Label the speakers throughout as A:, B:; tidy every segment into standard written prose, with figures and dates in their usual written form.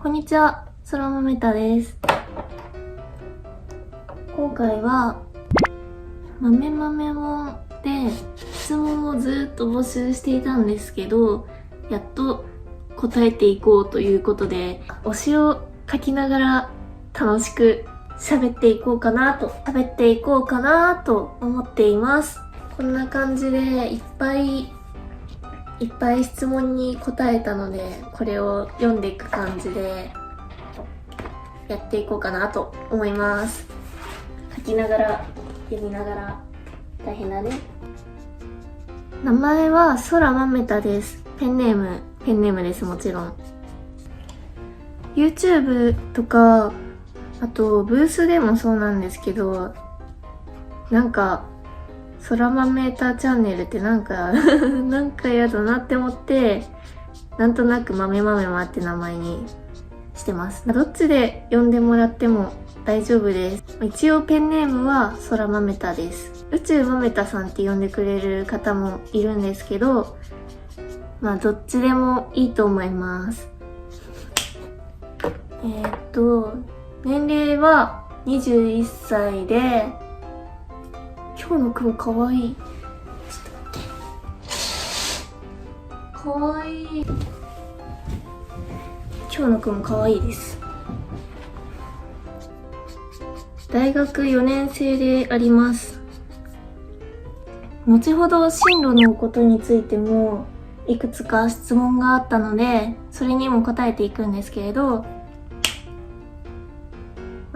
A: こんにちは、そらまめたです。今回は、豆豆もんで質問をずっと募集していたんですけど、やっと答えていこうということで、推しを書きながら楽しく喋っていこうかなと思っています。こんな感じでいっぱい質問に答えたので、これを読んでいく感じでやっていこうかなと思います。書きながら読みながら大変だね。名前はそらまめたです。ペンネームです。もちろん YouTube とか、あとブースでもそうなんですけど、なんかそらまめたチャンネルってなんかやだなって思って、なんとなく豆って名前にしてます。どっちで呼んでもらっても大丈夫です。一応ペンネームはそらまめたです。宇宙まめたさんって呼んでくれる方もいるんですけど、どっちでもいいと思います。年齢は21歳で、今日の雲かわいい。かわいい。今日の雲かわいいです。大学4年生であります。後ほど進路のことについてもいくつか質問があったので、それにも答えていくんですけれど、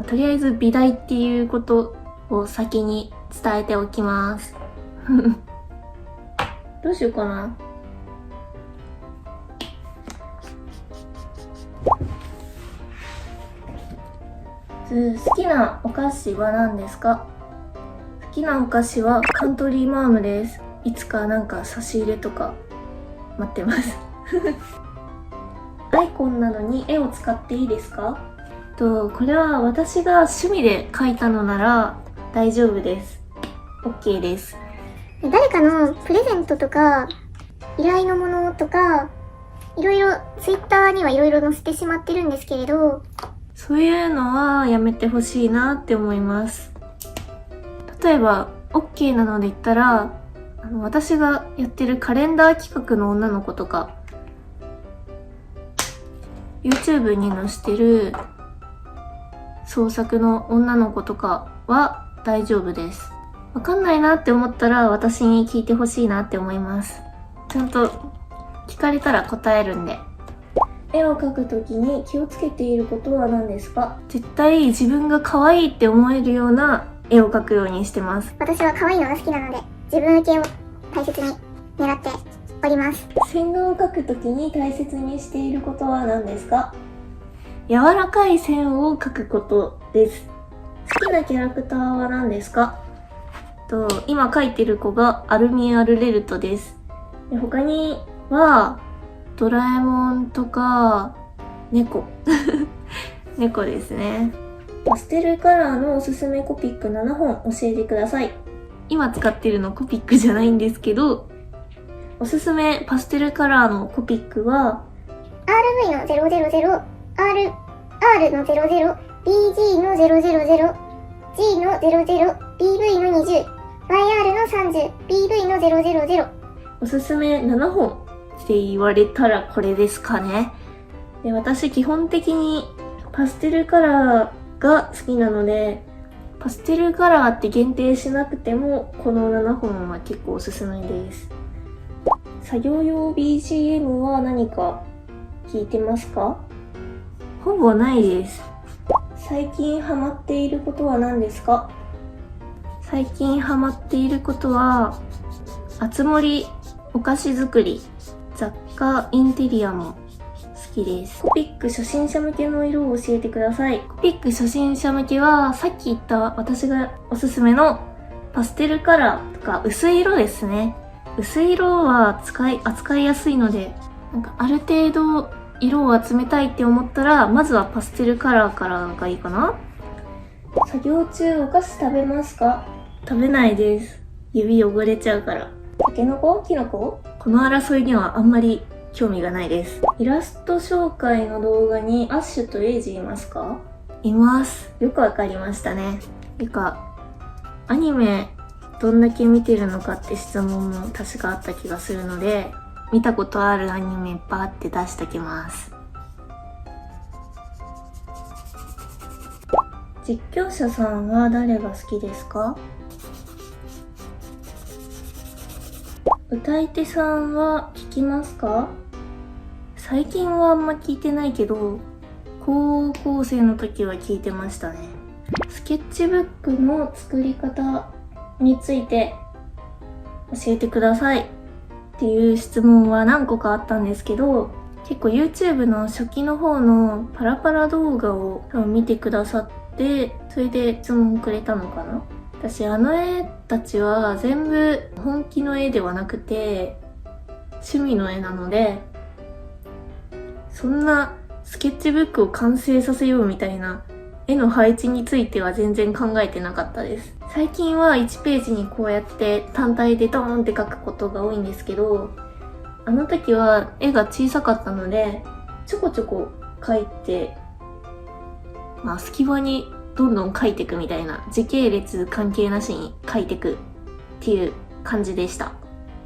A: とりあえず美大っていうことを先に伝えておきます。どうしようかな。好きなお菓子は何ですか？好きなお菓子はカントリーマームです。いつか差し入れとか待ってます。アイコンなどに絵を使っていいですか？これは私が趣味で描いたのなら大丈夫です。OK です。
B: 誰かのプレゼントとか依頼のものとかいろいろ Twitter にはいろいろ載せてしまってるんですけれど、
A: そういうのはやめてほしいなって思います。例えば OK なので言ったら、私がやってるカレンダー企画の女の子とか YouTube に載せてる創作の女の子とかは大丈夫です。わかんないなって思ったら私に聞いてほしいなって思います。ちゃんと聞かれたら答えるんで。絵を描くときに気をつけていることは何ですか？絶対自分が可愛いって思えるような絵を描くようにしてます。
B: 私は可愛いのが好きなので自分受けを大切に狙っております。
A: 線画を描くときに大切にしていることは何ですか？柔らかい線を描くことです。好きなキャラクターは何ですか？今描いてる子がアルミン・アルレルトです。で、他にはドラえもんとか猫猫ですね。パステルカラーのおすすめコピック7本教えてください。今使ってるのコピックじゃないんですけど、おすすめパステルカラーのコピックは
B: RV の000、R の00、BG の000、G の00、BV の20、YR の30、BV の000。
A: おすすめ7本って言われたらこれですかね。で、私基本的にパステルカラーが好きなので、パステルカラーって限定しなくてもこの7本は結構おすすめです。作業用 BGM は何か聞いてますか？ほぼないです。最近ハマっていることは何ですか？最近ハマっていることは、あつ森お菓子作り、雑貨インテリアも好きです。コピック初心者向けの色を教えてください。コピック初心者向けはさっき言った私がおすすめのパステルカラーとか薄い色ですね。薄い色は扱いやすいので、ある程度色を集めたいって思ったら、まずはパステルカラーからがいいかな。作業中お菓子食べますか？食べないです。指汚れちゃうから。タケノコ？キノコ？この争いにはあんまり興味がないです。イラスト紹介の動画にアッシュとエイジいますか？います。よくわかりましたね。アニメどんだけ見てるのかって質問も確かあった気がするので、見たことあるアニメバーって出しときます。実況者さんは誰が好きですか？歌い手さんは聞きますか？最近はあんま聞いてないけど、高校生の時は聞いてましたね。スケッチブックの作り方について教えてくださいっていう質問は何個かあったんですけど、結構 YouTube の初期の方のパラパラ動画を多分見てくださって、それで質問くれたのかな。私あの絵たちは全部本気の絵ではなくて趣味の絵なので、そんなスケッチブックを完成させようみたいな絵の配置については全然考えてなかったです。最近は1ページにこうやって単体でドーンって描くことが多いんですけど、あの時は絵が小さかったのでちょこちょこ描いて、隙間にどんどん描いていくみたいな、時系列関係なしに描いていくっていう感じでした。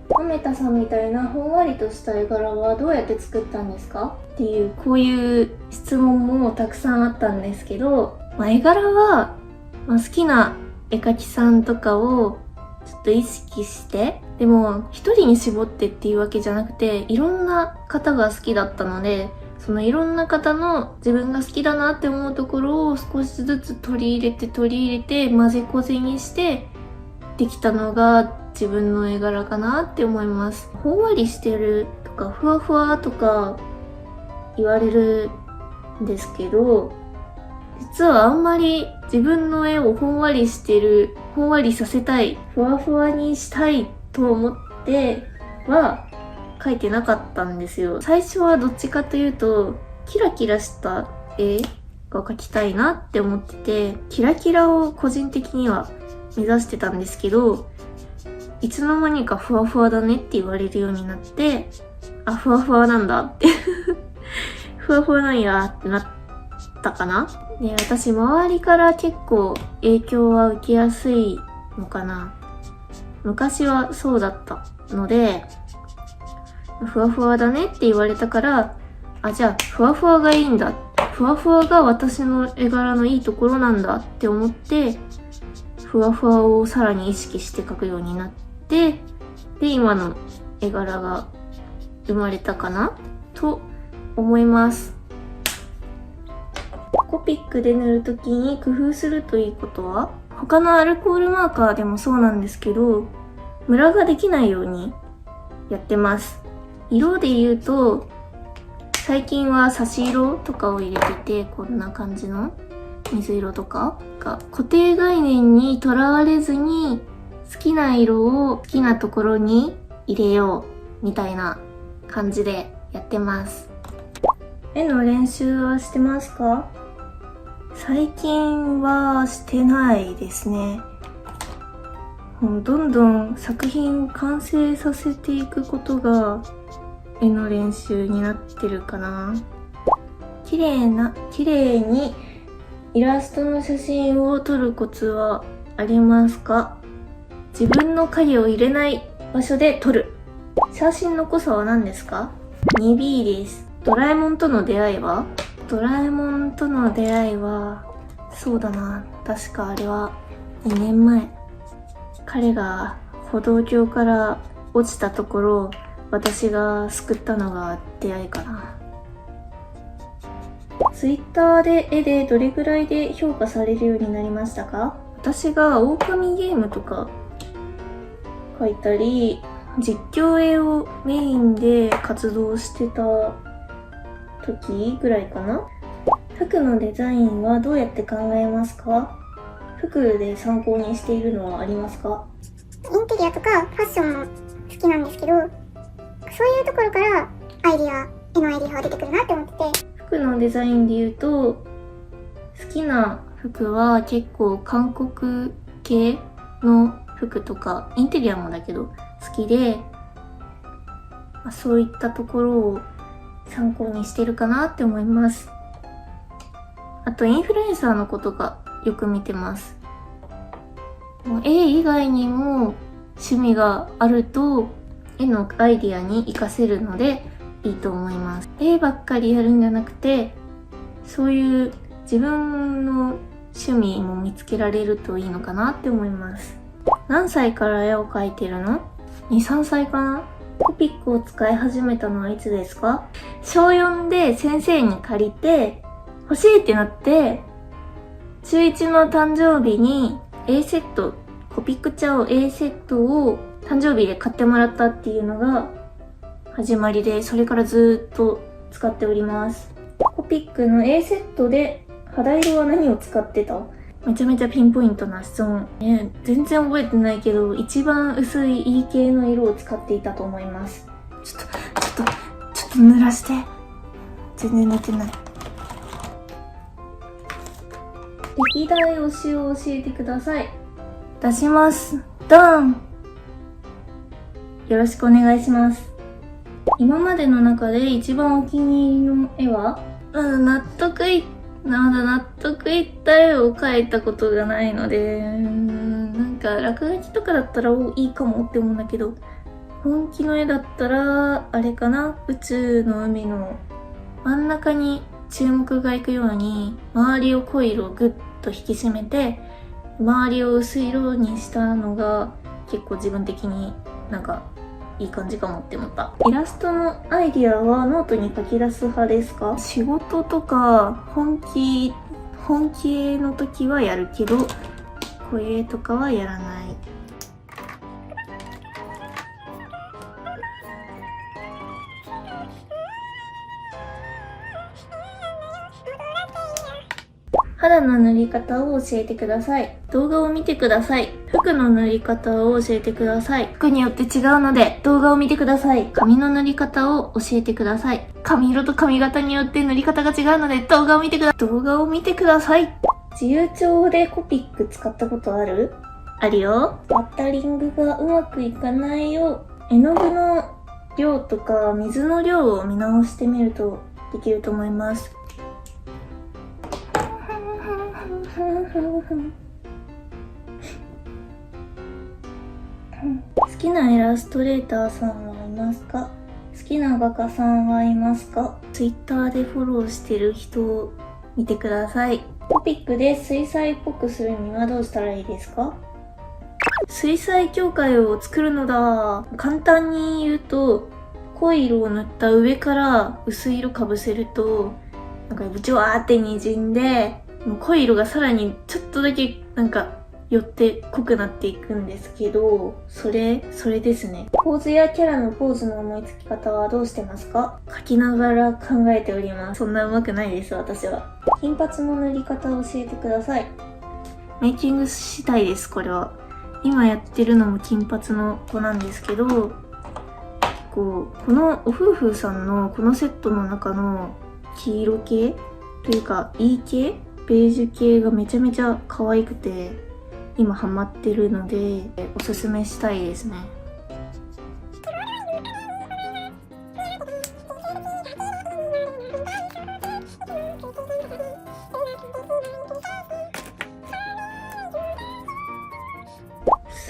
A: マメタさんみたいなほんわりとした絵柄はどうやって作ったんですかっていう、こういう質問もたくさんあったんですけど、絵柄は、好きな絵描きさんとかをちょっと意識して、でも一人に絞ってっていうわけじゃなくて、いろんな方が好きだったので、そのいろんな方の自分が好きだなって思うところを少しずつ取り入れて混ぜこぜにしてできたのが自分の絵柄かなって思います。ほんわりしてるとかふわふわとか言われるんですけど、実はあんまり自分の絵をほんわりしてる、ほんわりさせたい、ふわふわにしたいと思っては描いてなかったんですよ。最初はどっちかというとキラキラした絵が描きたいなって思ってて、キラキラを個人的には目指してたんですけど、いつの間にかふわふわだねって言われるようになって、あ、ふわふわなんだってふわふわなんやってなったかな。で、私周りから結構影響は受けやすいのかな。昔はそうだったので、ふわふわだねって言われたから、じゃあふわふわがいいんだ、ふわふわが私の絵柄のいいところなんだって思って、ふわふわをさらに意識して描くようになって、で今の絵柄が生まれたかなと思います。コピックで塗るときに工夫するといいことは？他のアルコールマーカーでもそうなんですけど、ムラができないようにやってます。色で言うと、最近は差し色とかを入れてて、こんな感じの水色とかが固定概念にとらわれずに、好きな色を好きなところに入れようみたいな感じでやってます。絵の練習はしてますか？最近はしてないですね。どんどん作品を完成させていくことが絵の練習になってるかな。綺麗にイラストの写真を撮るコツはありますか？自分の影を入れない場所で撮る。写真の濃さは何ですか？ 2B です。ドラえもんとの出会いは？ドラえもんとの出会いは、そうだな。確かあれは2年前。彼が歩道橋から落ちたところを私が救ったのが出会いかな。Twitter で絵でどれぐらいで評価されるようになりましたか？私が狼ゲームとか描いたり、実況絵をメインで活動してた時ぐらいかな。服のデザインはどうやって考えますか？服で参考にしているのはありますか？
B: インテリアとかファッションも好きなんですけど、そういうところから絵のアイディアが出てくるなって思ってて。
A: 服のデザインで言うと、好きな服は結構韓国系の服とか、インテリアもだけど好きで、そういったところを参考にしてるかなって思います。あとインフルエンサーの子とかよく見てます。絵以外にも趣味があると絵のアイディアに活かせるのでいいと思います。絵ばっかりやるんじゃなくて、そういう自分の趣味も見つけられるといいのかなって思います。何歳から絵を描いてるの？ 2、3歳かな？コピックを使い始めたのはいつですか？小4で先生に借りて欲しいってなって、中1の誕生日に A セット、コピックチャオ A セットを誕生日で買ってもらったっていうのが始まりで、それからずっと使っております。コピックの A セットで肌色は何を使ってた？めちゃめちゃピンポイントな質問。全然覚えてないけど、一番薄い E 系の色を使っていたと思います。ちょっと濡らして。全然寝てない。歴代推しを教えてください。出します。ドン！よろしくお願いします。今までの中で一番お気に入りの絵は？まだ納得いった絵を描いたことがないので、なんか落書きとかだったらいいかもって思うんだけど、本気の絵だったら、あれかな？宇宙の海の真ん中に注目がいくように、周りを濃い色をグッと引き締めて、周りを薄い色にしたのが結構自分的になんかいい感じかもって思った。イラストのアイディアはノートに書き出す派ですか？仕事とか本気絵の時はやるけど、声絵とかはやらない。肌の塗り方を教えてください。動画を見てください。服の塗り方を教えてください。服によって違うので動画を見てください。髪の塗り方を教えてください。髪色と髪型によって塗り方が違うので動画を見てください。自由帳でコピック使ったことある？あるよ。バッタリングがうまくいかないよ。絵の具の量とか水の量を見直してみるとできると思います。好きなイラストレーターさんはいますか？好きな画家さんはいますか？ Twitter でフォローしてる人を見てください。コピックで水彩っぽくするにはどうしたらいいですか？水彩境界を作るのだ。簡単に言うと、濃い色を塗った上から薄い色かぶせると、なんかジュワーって滲んで、濃い色がさらにちょっとだけなんか寄って濃くなっていくんですけど、それですね。ポーズやキャラのポーズの思いつき方はどうしてますか？描きながら考えております。そんな上手くないです、私は。金髪の塗り方を教えてください。メイキングしたいです、これは。今やってるのも金髪の子なんですけど、このお夫婦さんのこのセットの中の黄色系というか E 系ベージュ系がめちゃめちゃ可愛くて今ハマってるのでおすすめしたいですね。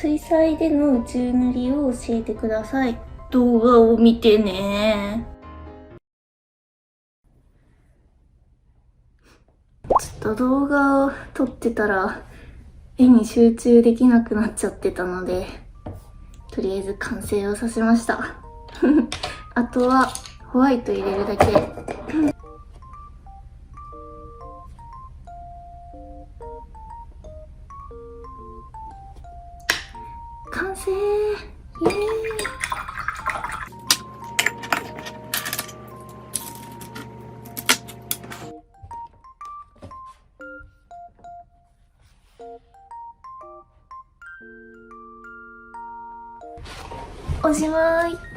A: 水彩での宇宙塗りを教えてください。動画を見てね。ちょっと動画を撮ってたら絵に集中できなくなっちゃってたので、とりあえず完成をさせました。あとはホワイト入れるだけ。完成！イエーイ！おしまい。